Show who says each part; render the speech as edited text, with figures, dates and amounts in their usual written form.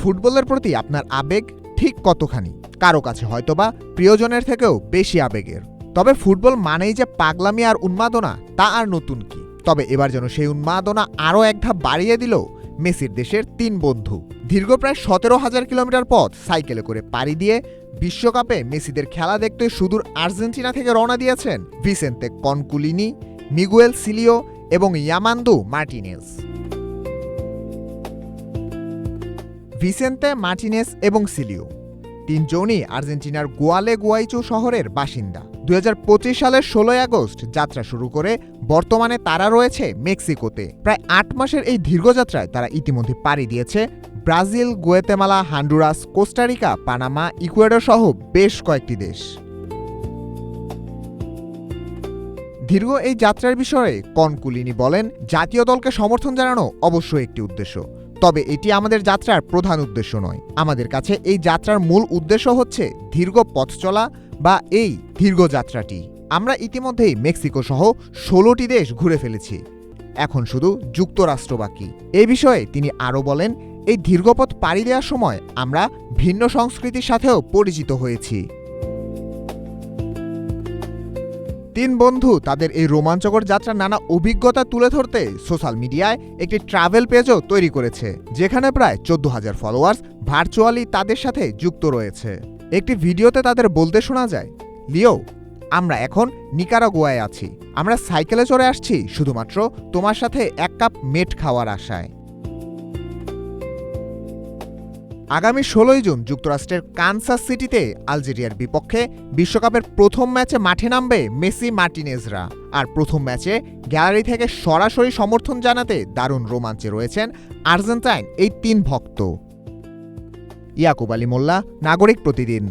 Speaker 1: ফুটবলের প্রতি আপনার আবেগ ঠিক কতখানি? কারো কাছে হয়তোবা প্রিয়জনের থেকেও বেশি আবেগের। তবে ফুটবল মানেই যে পাগলামি আর উন্মাদনা, তা আর নতুন কি। তবে এবার যেন সেই উন্মাদনা আরও এক ধাপ বাড়িয়ে দিল মেসির দেশের ৩ বন্ধু। দীর্ঘ প্রায় ১৭,০০০ কিলোমিটার পথ সাইকেলে করে পাড়ি দিয়ে বিশ্বকাপে মেসিদের খেলা দেখতে সুদূর আর্জেন্টিনা থেকে রওনা দিয়েছেন ভিসেন্তে কনকুলিনি, মিগুয়েল সিলিও এবং ইয়ামান্দু মার্টিনেজ। ভিসেন্তে, মার্টিনেজ এবং সিলিও তিনজনই আর্জেন্টিনার গুয়ালেগুয়াইচু শহরের বাসিন্দা। ২০২৫ সালের ১৬ আগস্ট যাত্রা শুরু করে বর্তমানে তারা রয়েছে মেক্সিকোতে। প্রায় ৮ মাসের এই দীর্ঘযাত্রায় তারা ইতিমধ্যে পাড়ি দিয়েছে Brazil, Guatemala, Honduras, Costa Rica, Panama, Ecuador সহ বেশ কয়েকটি দেশ। দীর্ঘ এই যাত্রার বিষয়ে কনকুলিনি বলেন, জাতীয় দলকে সমর্থন জানানো অবশ্যই একটি উদ্দেশ্য, তবে এটি আমাদের যাত্রার প্রধান উদ্দেশ্য নয়। আমাদের কাছে এই যাত্রার মূল উদ্দেশ্য হচ্ছে দীর্ঘ পথ চলা বা এই দীর্ঘ যাত্রাটি। আমরা ইতিমধ্যেই মেক্সিকো সহ ১৬টি দেশ ঘুরে ফেলেছি, এখন শুধু যুক্তরাষ্ট্র বাকি। এই বিষয়ে তিনি আরও বলেন, এই দীর্ঘপথ পাড়ি দেওয়ার সময় আমরা ভিন্ন সংস্কৃতির সাথেও পরিচিত হয়েছি। ৩ বন্ধু তাদের এই রোমাঞ্চকর যাত্রার নানা অভিজ্ঞতা তুলে ধরতে সোশ্যাল মিডিয়ায় একটি ট্রাভেল পেজও তৈরি করেছে, যেখানে প্রায় ১৪,০০০ ফলোয়ার্স ভার্চুয়ালি তাদের সাথে যুক্ত রয়েছে। একটি ভিডিওতে তাদের বলতে শোনা যায়, লিও, আমরা এখন নিকারাগুয়ায় আছি। আমরা সাইকেলে চড়ে আসছি শুধুমাত্র তোমার সাথে ১ কাপ মেট খাওয়ার আশায়। আগামী ১৬ জুন যুক্তরাষ্ট্রের কানসাস সিটিতে আলজেরিয়ার বিপক্ষে বিশ্বকাপের প্রথম ম্যাচে মাঠে নামবে মেসি, মার্টিনেজরা। আর প্রথম ম্যাচে গ্যালারি থেকে সরাসরি সমর্থন জানাতে দারুণ রোমাঞ্চে রয়েছেন আর্জেন্টাইন এই ৩ ভক্ত। ইয়াকুব আলী মোল্লা, নাগরিক প্রতিদিন।